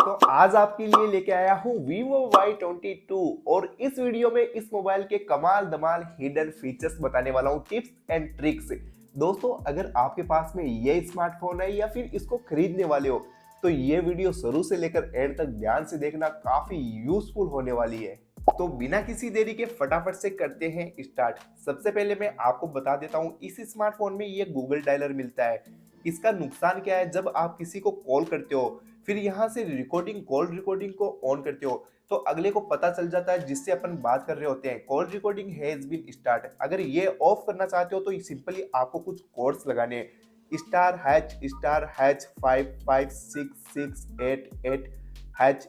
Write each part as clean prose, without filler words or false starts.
तो आज आपके लिए लेके आया हूँ Vivo Y22 और इस वीडियो में इस मोबाइल के कमाल धमाल हिडन फीचर्स बताने वाला हूँ, टिप्स एंड ट्रिक्स। दोस्तों, अगर आपके पास में ये स्मार्टफोन है या फिर इसको खरीदने वाले हो तो ये वीडियो शुरू से लेकर एंड तक ध्यान से देखना, काफी यूजफुल होने वाली है। तो बिना किसी देरी के फटाफट से करते हैं स्टार्ट। सबसे पहले मैं आपको बता देता हूँ, इस स्मार्टफोन में ये गूगल डायलर मिलता है। इसका नुकसान क्या है, जब आप किसी को कॉल करते हो फिर यहाँ से कॉल रिकॉर्डिंग को ऑन करते हो तो अगले को पता चल जाता है जिससे अपन बात कर रहे होते हैं, call recording has been start. अगर ये ऑफ करना चाहते हो तो सिंपली आपको कुछ कोड्स लगाने हैं, स्टार हैच 556688 हैच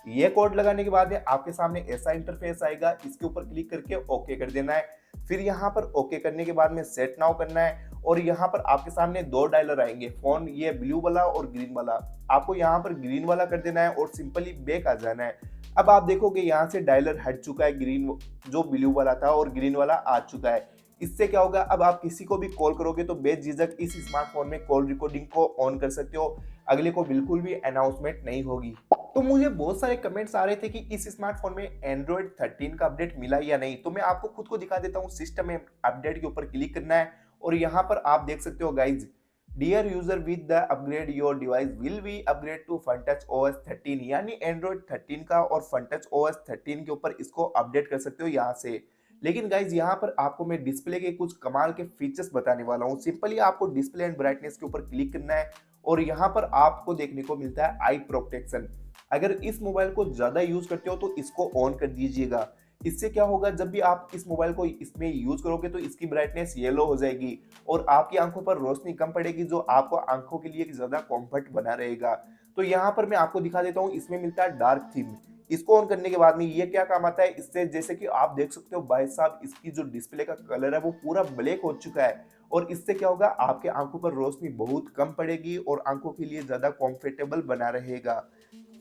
ये कोड लगाने के बाद में आपके सामने ऐसा इंटरफेस आएगा। इसके ऊपर क्लिक करके ओके कर देना है। फिर यहाँ पर ओके करने के बाद में सेट नाउ करना है और यहाँ पर आपके सामने दो डायलर आएंगे फोन, ये ब्लू वाला और ग्रीन वाला। आपको यहाँ पर ग्रीन वाला कर देना है और सिंपली बैक आ जाना है। अब आप देखोगे यहाँ से डायलर हट चुका है, ग्रीन जो ब्लू वाला था और ग्रीन वाला आ चुका है। इससे क्या होगा, अब आप किसी को भी कॉल करोगे तो बेझिझक इस स्मार्टफोन में कॉल रिकॉर्डिंग को ऑन कर सकते हो, अगले को बिल्कुल भी अनाउंसमेंट नहीं होगी। तो मुझे बहुत सारे कमेंट्स आ रहे थे कि इस स्मार्टफोन में एंड्रॉइड 13 का अपडेट मिला या नहीं, तो मैं आपको खुद को दिखा देता हूँ। सिस्टम में अपडेट के ऊपर क्लिक करना है और यहाँ पर आप देख सकते हो guys, dear user with the upgrade your device will be upgrade to Funtouch OS 13, यानी एंड्रॉइड 13 का और फनटच OS 13 के ऊपर इसको अपडेट कर सकते हो यहाँ से। लेकिन गाइज यहाँ पर आपको मैं डिस्प्ले के कुछ कमाल के फीचर्स बताने वाला हूँ। सिंपली आपको डिस्प्ले एंड ब्राइटनेस के ऊपर क्लिक करना है और यहाँ पर आपको देखने को मिलता है आई प्रोटेक्शन। अगर इस मोबाइल को ज्यादा यूज करते हो तो इसको ऑन कर दीजिएगा। इससे क्या होगा, जब भी आप इस मोबाइल को इसमें यूज करोगे तो इसकी ब्राइटनेस येलो हो जाएगी और आपकी आंखों पर रोशनी कम पड़ेगी, जो आपको आंखों के लिए ज्यादा कंफर्ट बना रहेगा। तो यहाँ पर मैं आपको दिखा देता हूँ, इसमें मिलता है डार्क थीम। इसको ऑन करने के बाद में ये क्या काम आता है, इससे जैसे कि आप देख सकते हो भाई साहब, इसकी जो डिस्प्ले का कलर है वो पूरा ब्लैक हो चुका है और इससे क्या होगा, आपके आंखों पर रोशनी बहुत कम पड़ेगी और आंखों के लिए ज्यादा कंफर्टेबल बना रहेगा।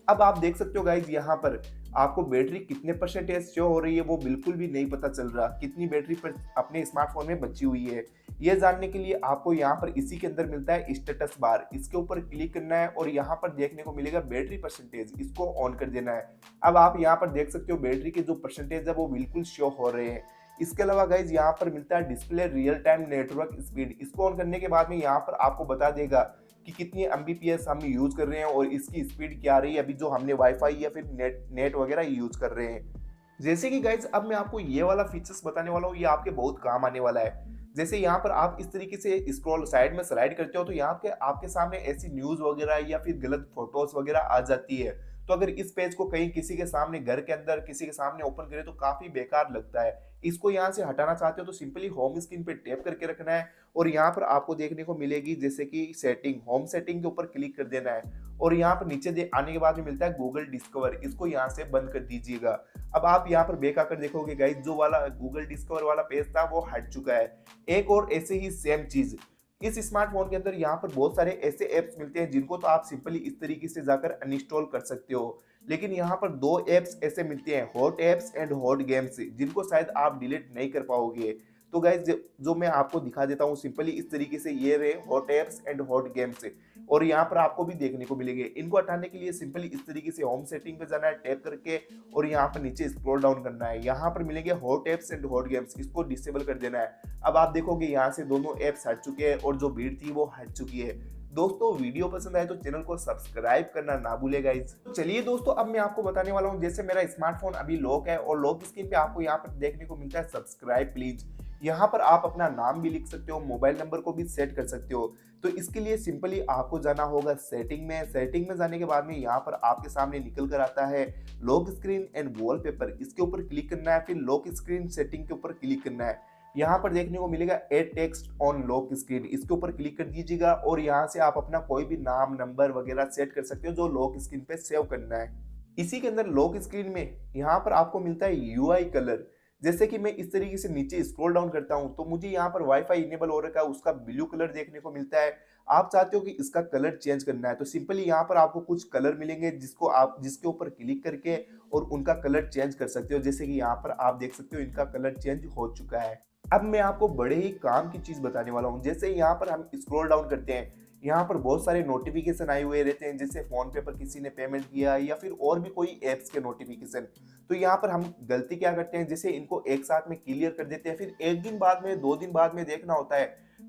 अब आप देख सकते हो गाइज, यहाँ पर आपको बैटरी कितने परसेंटेज शो हो रही है वो बिल्कुल भी नहीं पता चल रहा, कितनी बैटरी पर अपने स्मार्टफोन में बची हुई है। ये जानने के लिए आपको यहाँ पर इसी के अंदर मिलता है स्टेटस बार, इसके ऊपर क्लिक करना है और यहाँ पर देखने को मिलेगा बैटरी परसेंटेज, इसको ऑन कर देना है। अब आप यहाँ पर देख सकते हो बैटरी के जो परसेंटेज है वो बिल्कुल शो हो रहे हैं। इसके अलावा गाइज यहाँ पर मिलता है display real time network speed, इसको ऑन करने के बाद में यहाँ पर आपको बता देगा कि कितनी Mbps हम यूज कर रहे हैं और इसकी स्पीड क्या आ रही है अभी जो हमने वाईफाई या फिर नेट वगैरह यूज कर रहे हैं। जैसे कि गाइज अब मैं आपको ये वाला फीचर्स बताने वाला हूँ, ये आपके बहुत काम आने वाला है। जैसे यहाँ पर आप इस तरीके से स्क्रॉल साइड में स्लाइड करते हो तो यहाँ के आपके सामने ऐसी न्यूज वगैरह या फिर गलत फोटोज वगैरह आ जाती है। तो अगर इस पेज को कहीं किसी के सामने, घर के अंदर किसी के सामने ओपन करें तो काफी बेकार लगता है। इसको यहाँ से हटाना चाहते हो तो सिंपली होम स्क्रीन पे टैप करके रखना है और यहाँ पर आपको देखने को मिलेगी जैसे कि सेटिंग, होम सेटिंग के ऊपर क्लिक कर देना है और यहाँ पर नीचे आने के बाद में मिलता है गूगल डिस्कवर, इसको यहाँ से बंद कर दीजिएगा। अब आप यहाँ पर बैक आकर देखोगे गाइस, जो वाला गूगल डिस्कवर वाला पेज था वो हट चुका है। एक और ऐसे ही सेम चीज इस स्मार्टफोन के अंदर यहाँ पर बहुत सारे ऐसे ऐप्स मिलते हैं जिनको तो आप सिंपली इस तरीके से जाकर अनइंस्टॉल कर सकते हो। लेकिन यहाँ पर दो ऐप्स ऐसे मिलते हैं, hot apps and hot games, जिनको शायद आप डिलीट नहीं कर पाओगे। तो गाइज जो मैं आपको दिखा देता हूँ सिंपली इस तरीके से, ये रहे hot apps and hot games और यहाँ पर आपको भी देखने को मिलेंगे। इनको हटाने के लिए सिंपली इस तरीके से होम सेटिंग पे जाना है टैप करके और यहाँ पर नीचे स्क्रॉल डाउन करना है, यहाँ पर मिलेंगे hot apps and hot games, इसको डिसेबल कर देना है। अब आप देखोगे यहाँ से दोनों ऐप्स हट चुके हैं और जो भीड़ थी वो हट चुकी है। दोस्तों, वीडियो पसंद आए तो चैनल को सब्सक्राइब करना ना भूले गाइज। तो चलिए दोस्तों, अब मैं आपको बताने वाला हूँ, जैसे मेरा स्मार्टफोन अभी लॉक है और लॉक स्क्रीन पे आपको यहाँ पर देखने को मिलता है सब्सक्राइब प्लीज। यहाँ पर आप अपना नाम भी लिख सकते हो, मोबाइल नंबर को भी सेट कर सकते हो। तो इसके लिए सिंपली आपको जाना होगा सेटिंग में। सेटिंग में जाने के बाद में यहाँ पर आपके सामने निकल कर आता है लॉक स्क्रीन एंड वॉलपेपर, इसके ऊपर क्लिक करना है। फिर लॉक स्क्रीन सेटिंग के ऊपर क्लिक करना है, यहाँ पर देखने को मिलेगा ad text on lock screen, इसके ऊपर क्लिक कर दीजिएगा और यहाँ से आप अपना कोई भी नाम नंबर वगैरह सेट कर सकते हो जो लॉक स्क्रीन पे सेव करना है। इसी के अंदर लॉक स्क्रीन में यहाँ पर आपको मिलता है यूआई कलर। जैसे कि मैं इस तरीके से नीचे स्क्रॉल डाउन करता हूं तो मुझे यहाँ पर वाईफाई इनेबल हो रखा है, उसका ब्लू कलर देखने को मिलता है। आप चाहते हो कि इसका कलर चेंज करना है तो सिंपली यहाँ पर आपको कुछ कलर मिलेंगे जिसके ऊपर क्लिक करके और उनका कलर चेंज कर सकते हो। जैसे कि यहाँ पर आप देख सकते हो इनका कलर चेंज हो चुका है। अब मैं आपको बड़े ही काम की चीज बताने वाला हूँ। जैसे यहाँ पर हम स्क्रॉल डाउन करते हैं, यहाँ पर बहुत सारे नोटिफिकेशन आए हुए रहते हैं, जैसे फोन पे पर किसी ने पेमेंट किया या फिर और भी कोई एप्स के नोटिफिकेशन। तो यहाँ पर हम गलती क्या करते हैं, जैसे इनको एक साथ में क्लियर कर देते हैं, फिर एक दिन बाद में 2 दिन बाद में देखना होता है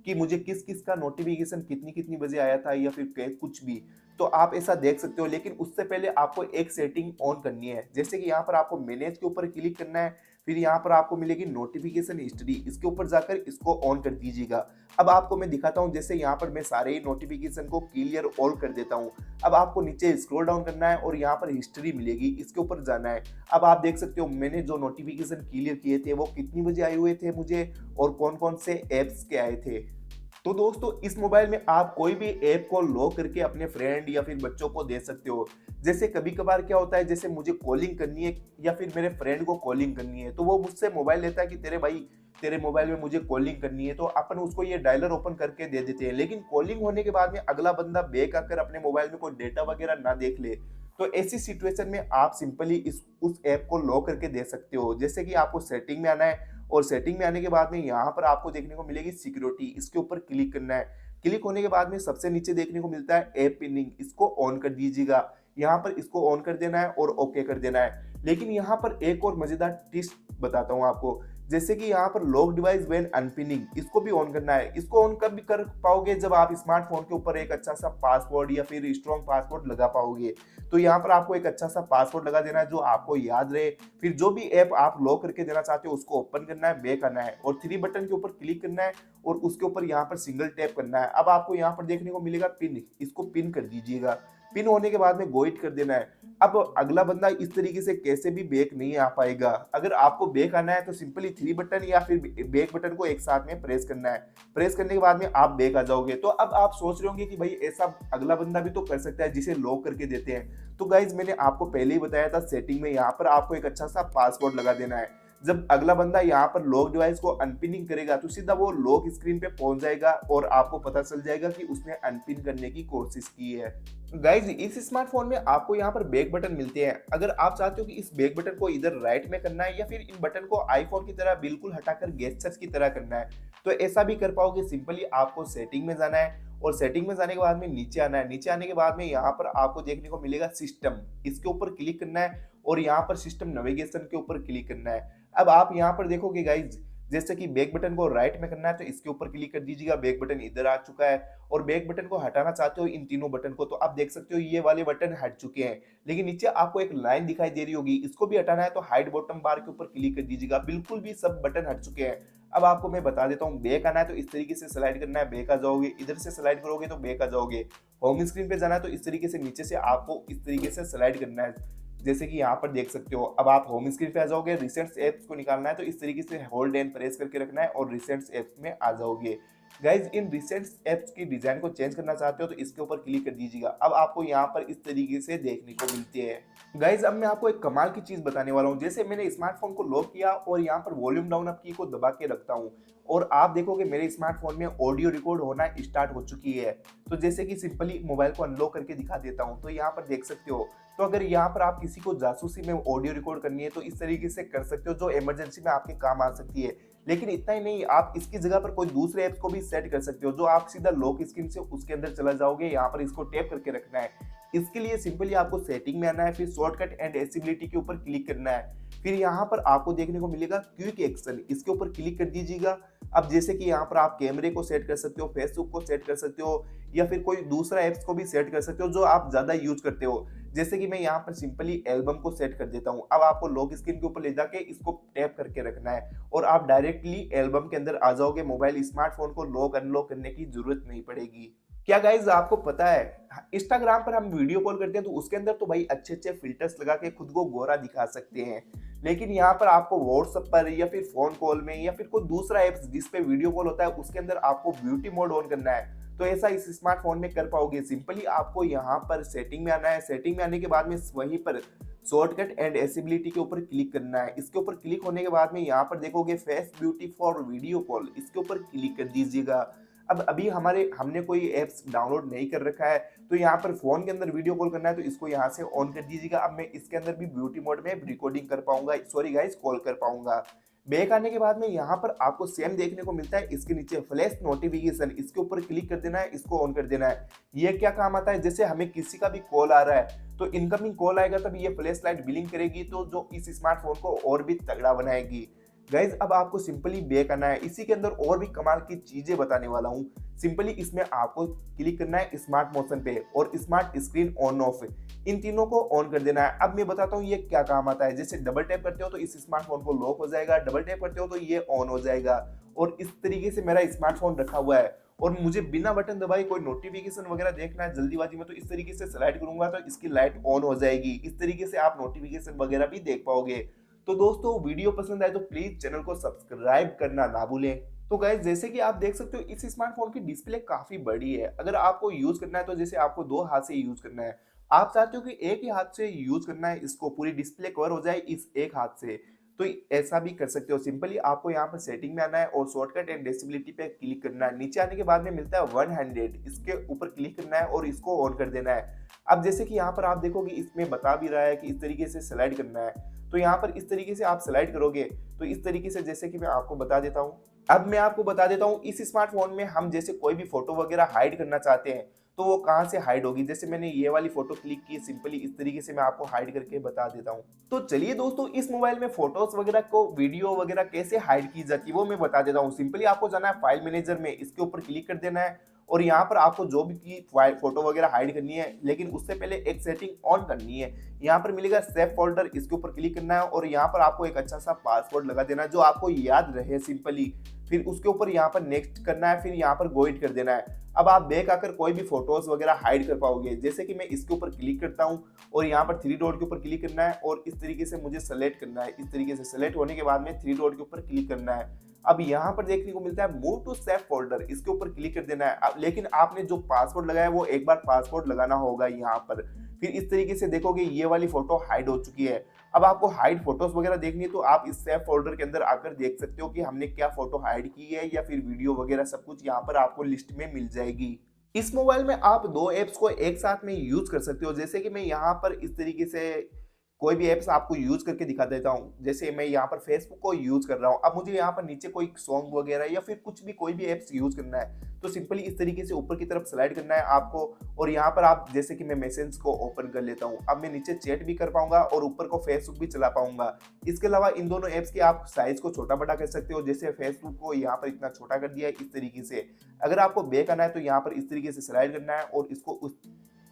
कि मुझे किस किस का नोटिफिकेशन कितनी कितनी बजे आया था या फिर कुछ भी। तो आप ऐसा देख सकते हो, लेकिन उससे पहले आपको एक सेटिंग ऑन करनी है। जैसे कि यहाँ पर आपको मैनेज के ऊपर क्लिक करना है, फिर यहाँ पर आपको मिलेगी नोटिफिकेशन हिस्ट्री, इसके ऊपर जाकर इसको ऑन कर दीजिएगा। अब आपको मैं दिखाता हूँ, जैसे यहाँ पर मैं सारे ही नोटिफिकेशन को क्लियर ऑल कर देता हूँ। अब आपको नीचे स्क्रॉल डाउन करना है और यहाँ पर हिस्ट्री मिलेगी, इसके ऊपर जाना है। अब आप देख सकते हो मैंने जो नोटिफिकेशन क्लियर किए थे वो कितनी बजे आए हुए थे मुझे, और कौन कौन से एप्स के आए थे। तो दोस्तों इस मोबाइल में आप कोई भी ऐप को लॉक करके अपने फ्रेंड या फिर बच्चों को दे सकते हो। जैसे कभी कभार क्या होता है, जैसे मुझे कॉलिंग करनी है या फिर मेरे फ्रेंड को कॉलिंग करनी है, तो वो मुझसे मोबाइल लेता है कि तेरे भाई तेरे मोबाइल में मुझे कॉलिंग करनी है, तो अपन उसको ये डायलर ओपन करके दे देते हैं। लेकिन कॉलिंग होने के बाद में अगला बंदा बैक आकर अपने मोबाइल में कोई डेटा वगैरह ना देख ले, तो ऐसी सिचुएशन में आप सिंपली इस उस ऐप को लॉक करके दे सकते हो। जैसे कि आपको सेटिंग में आना है, और सेटिंग में आने के बाद में यहाँ पर आपको देखने को मिलेगी सिक्योरिटी, इसके ऊपर क्लिक करना है। क्लिक होने के बाद में सबसे नीचे देखने को मिलता है ऐप पिनिंग, इसको ऑन कर दीजिएगा। यहाँ पर इसको ऑन कर देना है और ओके कर देना है। लेकिन यहाँ पर एक और मजेदार ट्विस्ट बताता हूँ आपको, जैसे कि यहाँ पर लॉक डिवाइस व्हेन अनपिनिंग, इसको भी ऑन करना है। इसको ऑन कब भी कर पाओगे, जब आप स्मार्टफोन के ऊपर एक अच्छा सा पासवर्ड या फिर स्ट्रॉन्ग पासवर्ड लगा पाओगे। तो यहाँ पर आपको एक अच्छा सा पासवर्ड लगा देना है जो आपको याद रहे। फिर जो भी ऐप आप लॉक करके देना चाहते हो उसको ओपन करना है, बैक आना है और 3 बटन के ऊपर क्लिक करना है और उसके ऊपर यहाँ पर सिंगल टैप करना है। अब आपको यहाँ पर देखने को मिलेगा पिन, इसको पिन कर दीजिएगा। पिन होने के बाद में गो इट कर देना है। अब अगला बंदा इस तरीके से कैसे भी बैक नहीं आ पाएगा। अगर आपको बैक आना है तो सिंपली 3 बटन या फिर बैक बटन को एक साथ में प्रेस करना है। प्रेस करने के बाद में आप बैक आ जाओगे। तो अब आप सोच रहे होंगे कि भाई ऐसा अगला बंदा भी तो कर सकता है जिसे लॉक करके देते हैं। तो गाइज मैंने आपको पहले ही बताया था, सेटिंग में यहाँ पर आपको एक अच्छा सा पासवर्ड लगा देना है। जब अगला बंदा यहाँ पर लॉक डिवाइस को अनपिनिंग करेगा तो सीधा वो लॉक स्क्रीन पे पहुंच जाएगा और आपको पता चल जाएगा कि उसने अनपिन करने की कोशिश की है। गाइज इस स्मार्टफोन में आपको यहाँ पर बैक बटन मिलते हैं। अगर आप चाहते हो कि इस बैक बटन को इधर राइट में करना है या फिर इन बटन को आईफोन की तरह बिल्कुल हटाकर गेस्चर्स की तरह करना है, तो ऐसा भी कर पाओगे। सिंपली आपको सेटिंग में जाना है और सेटिंग में जाने के बाद में नीचे आना है। नीचे आने के बाद में यहाँ पर आपको देखने को मिलेगा सिस्टम, इसके ऊपर क्लिक करना है और यहाँ पर सिस्टम नेविगेशन के ऊपर क्लिक करना है। अब आप यहाँ पर देखोगे गाइज, जैसे कि बैक बटन को राइट में करना है तो इसके ऊपर क्लिक कर दीजिएगा, बैक बटन इधर आ चुका है। और बैक बटन को हटाना चाहते हो इन तीनों बटन को, तो आप देख सकते हो ये वाले बटन हट चुके हैं। लेकिन नीचे आपको एक लाइन दिखाई दे रही होगी, इसको भी हटाना है तो हाइड बॉटम बार के ऊपर क्लिक कर दीजिएगा। बिल्कुल भी सब बटन हट चुके हैं। अब आपको मैं बता देता हूँ, बैक आना है तो इस तरीके से स्लाइड करना है, बैक आ जाओगे। इधर से स्लाइड करोगे तो बैक आ जाओगे। होम स्क्रीन पे जाना है तो इस तरीके से नीचे से आपको इस तरीके से स्लाइड करना है, जैसे कि यहाँ पर देख सकते हो। अब आप होम स्क्रीन पे आ जाओगे। रिसेंट्स एप्स को निकालना है तो इस तरीके से होल्ड एंड प्रेस करके रखना है और रिसेंट्स एप्स में आ जाओगे। गाइज इन रिसेंट्स एप्स की डिजाइन को चेंज करना चाहते हो तो इसके ऊपर क्लिक कर दीजिएगा। अब आपको यहाँ पर इस तरीके से देखने को मिलती है। गाइज अब मैं आपको एक कमाल की चीज बताने वाला हूँ। जैसे मैंने स्मार्टफोन को लॉक किया और यहाँ पर वॉल्यूम डाउन अप की को दबा के रखता हूँ और आप देखोगे मेरे स्मार्टफोन में ऑडियो रिकॉर्ड होना स्टार्ट हो चुकी है। तो जैसे कि सिंपली मोबाइल को अनलॉक करके दिखा देता हूँ, तो यहाँ पर देख सकते हो। तो अगर यहाँ पर आप किसी को जासूसी में ऑडियो रिकॉर्ड करनी है तो इस तरीके से कर सकते हो, जो इमरजेंसी में आपके काम आ सकती है। लेकिन इतना ही नहीं, आप इसकी जगह पर कोई दूसरे ऐप्स को भी सेट कर सकते हो, जो आप सीधा लॉक स्क्रीन से उसके अंदर चला जाओगे। यहाँ पर इसको टैप करके रखना है। इसके लिए सिंपली आपको सेटिंग में आना है, फिर शॉर्टकट एंड एसिबिलिटी के ऊपर क्लिक करना है। फिर यहाँ पर आपको देखने को मिलेगा क्विक एक्शन, इसके ऊपर क्लिक कर दीजिएगा। अब जैसे कि यहाँ पर आप कैमरे को सेट कर सकते हो, फेसबुक को सेट कर सकते हो या फिर कोई दूसरा ऐप्स को भी सेट कर सकते हो जो आप ज्यादा यूज करते हो। जैसे कि मैं यहाँ पर सिंपली एल्बम को सेट कर देता हूँ। अब आपको लॉक स्क्रीन के ऊपर ले जाके इसको टैप करके रखना है और आप डायरेक्टली एल्बम के अंदर आ जाओगे। मोबाइल स्मार्टफोन को लॉक अनलॉक करने की जरूरत नहीं पड़ेगी। क्या गाइज आपको पता है, इंस्टाग्राम पर हम वीडियो कॉल करते हैं तो उसके अंदर तो भाई अच्छे अच्छे फिल्टर्स लगा के खुद को गोरा दिखा सकते हैं। लेकिन यहाँ पर आपको व्हाट्सएप पर या फिर फोन कॉल में या फिर कोई दूसरा ऐप्स जिस पे वीडियो कॉल होता है उसके अंदर आपको ब्यूटी मोड ऑन करना है। तो ऐसा इस स्मार्टफोन में कर पाओगे। सिंपली आपको यहाँ पर सेटिंग में आना है। सेटिंग में आने के बाद में वहीं पर शॉर्टकट एंड एसिबिलिटी के ऊपर क्लिक करना है। इसके ऊपर क्लिक होने के बाद में यहाँ पर देखोगे face beauty for video call, इसके ऊपर क्लिक कर दीजिएगा। अब अभी हमने कोई ऐप्स डाउनलोड नहीं कर रखा है, तो यहाँ पर फोन के अंदर वीडियो कॉल करना है तो इसको यहाँ से ऑन कर दीजिएगा। अब मैं इसके अंदर भी ब्यूटी मोड में रिकॉर्डिंग कर पाऊंगा, सॉरी गाइस, कॉल कर पाऊंगा। बैक आने के बाद में यहाँ पर आपको सेम देखने को मिलता है, इसके नीचे फ्लैश नोटिफिकेशन, इसके ऊपर क्लिक कर देना है, इसको ऑन कर देना है। ये क्या काम आता है, जैसे हमें किसी का भी कॉल आ रहा है तो इनकमिंग कॉल आएगा तब ये फ्लैश लाइट ब्लिंक करेगी, तो जो इस स्मार्टफोन को और भी तगड़ा बनाएगी। गाइज अब आपको सिंपली बैक आना है, इसी के अंदर और भी कमाल की चीजें बताने वाला हूँ। सिंपली इसमें आपको क्लिक करना है स्मार्ट मोशन पे और स्मार्ट स्क्रीन ऑन ऑफ, इन तीनों को ऑन कर देना है। अब मैं बताता हूँ ये क्या काम आता है। जैसे डबल टैप करते हो तो इस स्मार्टफोन को लॉक हो जाएगा, डबल टैप करते हो तो ये ऑन हो जाएगा। और इस तरीके से मेरा स्मार्टफोन रखा हुआ है और मुझे बिना बटन दबाए कोई नोटिफिकेशन वगैरह देखना है जल्दीबाजी में, तो इस तरीके से स्लाइड करूंगा तो इसकी लाइट ऑन हो जाएगी। इस तरीके से आप नोटिफिकेशन वगैरह भी देख पाओगे। तो दोस्तों वीडियो पसंद आए तो प्लीज चैनल को सब्सक्राइब करना ना भूलें। तो गाइस जैसे कि आप देख सकते हो इस स्मार्टफोन की डिस्प्ले काफी बड़ी है। अगर आपको यूज करना है तो जैसे आपको दो हाथ से यूज करना है, आप चाहते हो कि एक ही हाथ से यूज करना है, इसको पूरी डिस्प्ले कवर हो जाए इस एक हाथ से, तो ऐसा भी कर सकते हो। सिंपली आपको यहाँ पर सेटिंग में आना है और शॉर्टकट एंड डिसेबिलिटी पे क्लिक करना है। नीचे आने के बाद में मिलता है 100, इसके ऊपर क्लिक करना है और इसको ऑन कर देना है। अब जैसे कि यहाँ पर आप देखोगे इसमें बता भी रहा है कि इस तरीके से स्लाइड करना है, तो यहाँ पर इस तरीके से आप स्लाइड करोगे तो इस तरीके से, जैसे कि मैं आपको बता देता हूँ। अब मैं आपको बता देता हूँ इस स्मार्टफोन में हम जैसे कोई भी फोटो वगैरह हाइड करना चाहते हैं तो वो कहाँ से हाइड होगी। जैसे मैंने ये वाली फोटो क्लिक की, सिंपली इस तरीके से मैं आपको हाइड करके बता देता हूँ। तो चलिए दोस्तों इस मोबाइल में फोटोज वगैरह को, वीडियो वगैरह कैसे हाइड की जाती है वो मैं बता देता हूँ। सिंपली आपको जाना है फाइल मैनेजर में, इसके ऊपर क्लिक कर देना है और यहाँ पर आपको जो भी फोटो वगैरह हाइड करनी है, लेकिन उससे पहले एक सेटिंग ऑन करनी है। यहाँ पर मिलेगा सेव फोल्डर, इसके ऊपर क्लिक करना है और यहाँ पर आपको एक अच्छा सा पासवर्ड लगा देना है जो आपको याद रहे सिंपली। फिर उसके ऊपर यहाँ पर नेक्स्ट करना है, फिर यहाँ पर गो इट कर देना है। अब आप बैक आकर कोई भी फोटोज वगैरह हाइड कर पाओगे। जैसे कि मैं इसके ऊपर क्लिक करता हूँ और यहाँ पर थ्री डॉट के ऊपर क्लिक करना है और इस तरीके से मुझे सेलेक्ट करना है। इस तरीके से सेलेक्ट होने के बाद में थ्री डॉट के ऊपर क्लिक करना है। अब यहाँ पर देखने को मिलता है मूव टू सेव फोल्डर, इसके ऊपर क्लिक कर देना है। अब लेकिन आपने जो पासवर्ड लगाया है वो एक बार पासवर्ड लगाना होगा यहाँ पर। फिर इस तरीके से देखोगे ये वाली फोटो हाइड हो चुकी है। अब आपको हाइड फोटोज वगैरह देखनी है तो आप इस सेव फोल्डर के अंदर आकर देख सकते हो कि हमने क्या फोटो हाइड की है या फिर वीडियो वगैरह, सब कुछ यहाँ पर आपको लिस्ट में मिल जाएगी। इस मोबाइल में आप दो एप्स को एक साथ में यूज कर सकते हो। जैसे कि मैं यहाँ पर इस तरीके से कोई भी एप्स आपको यूज करके दिखा देता हूँ। जैसे मैं यहाँ पर फेसबुक को यूज कर रहा हूँ, अब मुझे यहाँ पर नीचे कोई सॉन्ग वगैरह या फिर कुछ भी कोई भी एप्स यूज करना है तो सिंपली इस तरीके से ऊपर की तरफ स्लाइड करना है आपको और यहाँ पर आप, जैसे कि मैं मैसेज को ओपन कर लेता हूँ, अब मैं नीचे चैट भी कर पाऊंगा और ऊपर को फेसबुक भी चला पाऊंगा। इसके अलावा इन दोनों एप्स के आप साइज को छोटा बड़ा कर सकते हो। जैसे फेसबुक को यहाँ पर इतना छोटा कर दिया है इस तरीके से। अगर आपको बैक आना है तो यहाँ पर इस तरीके से स्लाइड करना है और इसको उस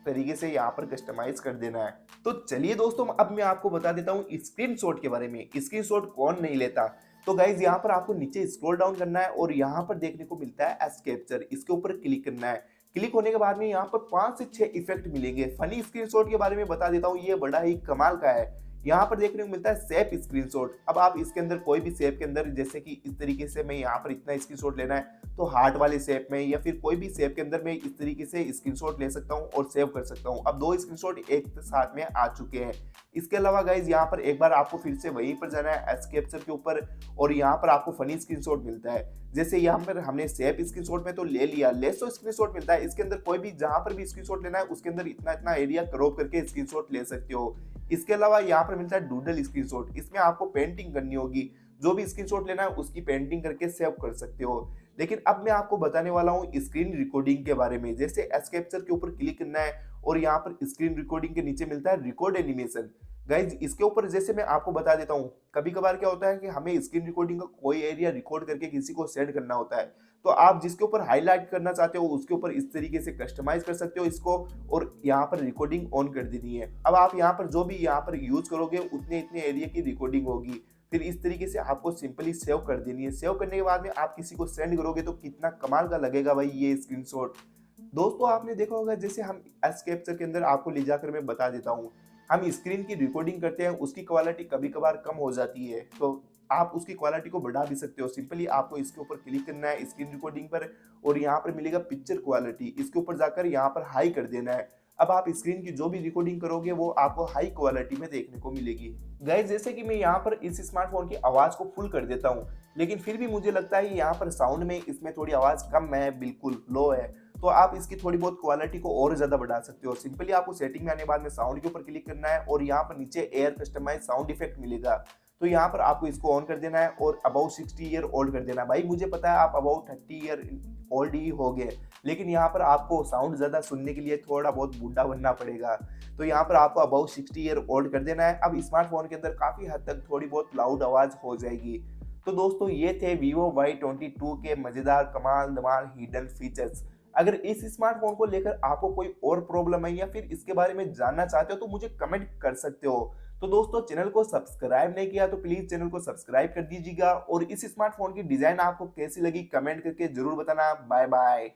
तरीके से यहाँ पर कस्टमाइज कर देना है। तो चलिए दोस्तों अब मैं आपको बता देता हूँ स्क्रीनशॉट के बारे में। स्क्रीनशॉट कौन नहीं लेता। तो गाइज यहाँ पर आपको नीचे स्क्रॉल डाउन करना है और यहाँ पर देखने को मिलता है एस कैप्चर, इसके ऊपर क्लिक करना है। क्लिक होने के बाद में यहाँ पर 5 से 6 इफेक्ट मिलेंगे। फनी स्क्रीनशॉट के बारे में बता देता हूँ, ये बड़ा ही कमाल का है। यहाँ पर देखने को मिलता है सेफ स्क्रीनशॉट। अब आप इसके अंदर कोई भी शेप के अंदर, जैसे कि इस तरीके से मैं यहाँ पर इतना स्क्रीनशॉट लेना है तो हार्ट वाले शेप में या फिर कोई भी शेप के अंदर मैं इस तरीके से स्क्रीनशॉट ले सकता हूँ और सेव कर सकता हूँ। अब 2 स्क्रीनशॉट एक साथ में आ चुके हैं। इसके अलावा गाइज यहाँ पर एक बार आपको फिर से वहीं पर जाना है एस कैप्चर के ऊपर और यहाँ पर आपको फनी स्क्रीनशॉट मिलता है। जैसे यहाँ पर हमने सेफ स्क्रीनशॉट में तो ले लिया, लेसो स्क्रीनशॉट मिलता है। इसके अंदर कोई भी जहां पर भी स्क्रीनशॉट लेना है उसके अंदर इतना इतना एरिया क्रॉप करके स्क्रीनशॉट ले सकते हो। इसके अलावा यहाँ पर मिलता है डूडल स्क्रीनशॉट, इसमें आपको पेंटिंग करनी होगी। जो भी स्क्रीनशॉट लेना है उसकी पेंटिंग करके सेव कर सकते हो। लेकिन अब मैं आपको बताने वाला हूँ स्क्रीन रिकॉर्डिंग के बारे में। जैसे एस कैप्चर के ऊपर क्लिक करना है और यहाँ पर स्क्रीन रिकॉर्डिंग के नीचे मिलता है रिकॉर्ड एनिमेशन। गाइज इसके ऊपर जैसे मैं आपको बता देता हूँ, कभी कभार क्या होता है कि हमें स्क्रीन रिकॉर्डिंग का कोई एरिया रिकॉर्ड करके किसी को सेंड करना होता है, तो आप जिसके ऊपर हाईलाइट करना चाहते हो उसके ऊपर इस तरीके से कस्टमाइज कर सकते हो इसको और यहाँ पर रिकॉर्डिंग ऑन कर देनी है। अब आप यहाँ पर जो भी यहाँ पर यूज करोगे उतने इतने एरिया की रिकॉर्डिंग होगी। फिर इस तरीके से आपको सिंपली सेव कर देनी है। सेव करने के बाद में आप किसी को सेंड करोगे तो कितना कमाल का लगेगा भाई ये स्क्रीनशॉट। दोस्तों आपने देखा होगा, जैसे हम एस कैप्चर के अंदर आपको ले जाकर मैं बता देता हूँ, हम स्क्रीन की रिकॉर्डिंग करते हैं, उसकी क्वालिटी कभी कभार कम हो जाती है तो आप उसकी क्वालिटी को बढ़ा भी सकते हो। सिंपली आपको इसके ऊपर क्लिक करना है स्क्रीन रिकॉर्डिंग पर और यहाँ पर मिलेगा पिक्चर क्वालिटी, इसके ऊपर जाकर यहाँ पर हाई कर देना है। अब आप स्क्रीन की जो भी रिकॉर्डिंग करोगे वो आपको हाई क्वालिटी में देखने को मिलेगी। गाइस जैसे कि मैं यहाँ पर इस स्मार्टफोन की आवाज को फुल कर देता हूँ, लेकिन फिर भी मुझे लगता है यहाँ पर साउंड में इसमें थोड़ी आवाज कम है, बिल्कुल लो है, तो आप इसकी थोड़ी बहुत क्वालिटी को और ज्यादा बढ़ा सकते हो। सिंपली आपको सेटिंग में आने बाद में साउंड के ऊपर क्लिक करना है और यहाँ पर नीचे एयर कस्टमाइज साउंड इफेक्ट मिलेगा। तो यहाँ पर आपको इसको ऑन कर देना है और अबाउट 60 ईयर ओल्ड कर देना है। भाई मुझे पता है आप अबाउट 30 ईयर ओल्ड ही हो गए, लेकिन यहाँ पर आपको साउंड ज़्यादा सुनने के लिए थोड़ा बहुत बूढ़ा बनना पड़ेगा। तो यहाँ पर आपको अबाउट 60 ईयर ओल्ड कर देना है। अब स्मार्टफोन के अंदर काफ़ी हद तक थोड़ी बहुत लाउड आवाज़ हो जाएगी। तो दोस्तों ये थे Vivo Y22 के मज़ेदार कमाल धमाल हिडन फीचर्स। अगर इस स्मार्टफोन को लेकर आपको कोई और प्रॉब्लम है या फिर इसके बारे में जानना चाहते हो तो मुझे कमेंट कर सकते हो। तो दोस्तों चैनल को सब्सक्राइब नहीं किया तो प्लीज चैनल को सब्सक्राइब कर दीजिएगा और इस स्मार्टफोन की डिजाइन आपको कैसी लगी कमेंट करके जरूर बताना। Bye bye.